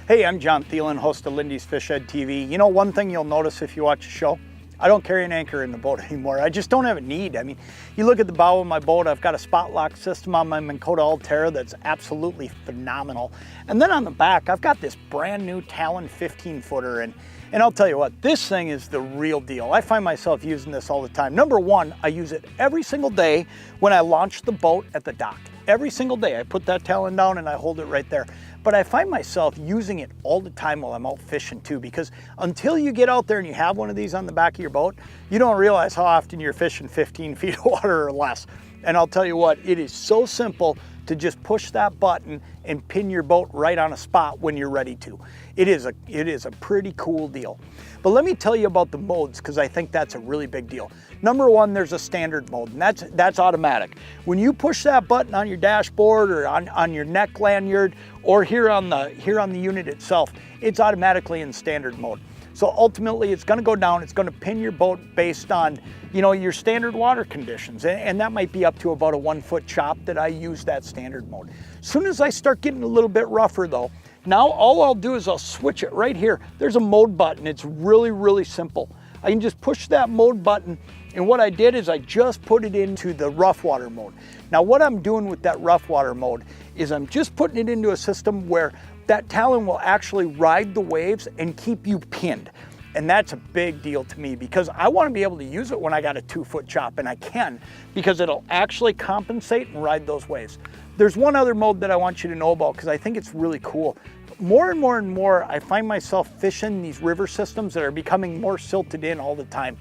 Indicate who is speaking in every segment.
Speaker 1: Hey, I'm John Talon, host of Lindy's Fish Ed TV. You know, one thing you'll notice if you watch the show, I don't carry an anchor in the boat anymore. I just don't have a need. I mean, you look at the bow of my boat, I've got a spot lock system on my Minn Kota that's absolutely phenomenal. And then on the back, I've got this brand new Talon 15-footer. And I'll tell you what, this thing is the real deal. I find myself using this all the time. Number one, I use it every single day when I launch the boat at the dock. Every single day, I put that Talon down and I hold it right there. But I find myself using it all the time while I'm out fishing too, because until you get out there and you have one of these on the back of your boat, you don't realize how often you're fishing 15 feet of water or less. And I'll tell you what, it is so simple to just push that button and pin your boat right on a spot when you're ready to. It is a pretty cool deal. But let me tell you about the modes, because I think that's a really big deal. Number one, there's a standard mode, and that's automatic. When you push that button on your dashboard or on your neck lanyard or here on the unit itself, it's automatically in standard mode. So ultimately, it's going to go down, it's going to pin your boat based on, you know, your standard water conditions. And that might be up to about a 1 foot chop that I use that standard mode. As soon as I start getting a little bit rougher though, now all I'll do is I'll switch it right here. There's a mode button. It's really, really simple. I can just push that mode button, and what I did is I just put it into the rough water mode. Now what I'm doing with that rough water mode is I'm just putting it into a system where that Talon will actually ride the waves and keep you pinned. And that's a big deal to me, because I want to be able to use it when I got a 2 foot chop, and I can, because it'll actually compensate and ride those waves. There's one other mode that I want you to know about, because I think it's really cool. More and more and more, I find myself fishing these river systems that are becoming more silted in all the time.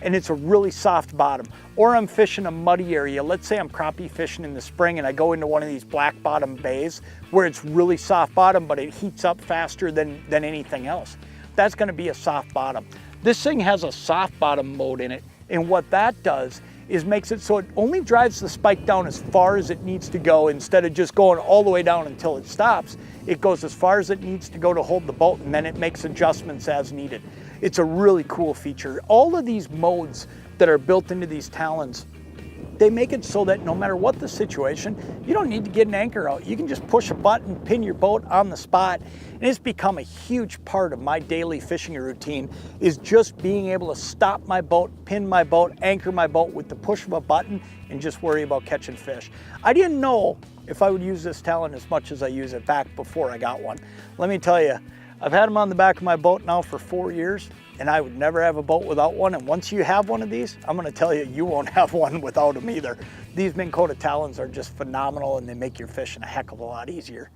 Speaker 1: And it's a really soft bottom. Or I'm fishing a muddy area. Let's say I'm crappie fishing in the spring and I go into one of these black bottom bays where it's really soft bottom, but it heats up faster than anything else. That's gonna be a soft bottom. This thing has a soft bottom mode in it, and what that does is makes it so it only drives the spike down as far as it needs to go. Instead of just going all the way down until it stops, it goes as far as it needs to go to hold the boat, and then it makes adjustments as needed. It's a really cool feature. All of these modes that are built into these Talons, they make it so that no matter what the situation, you don't need to get an anchor out. You can just push a button, pin your boat on the spot, and it's become a huge part of my daily fishing routine, is just being able to stop my boat, pin my boat, anchor my boat with the push of a button, and just worry about catching fish. I didn't know if I would use this Talon as much as I use it back before I got one. Let me tell you, I've had them on the back of my boat now for 4 years, and I would never have a boat without one. And once you have one of these, I'm gonna tell you, you won't have one without them either. These Minn Kota Talons are just phenomenal, and they make your fishing a heck of a lot easier.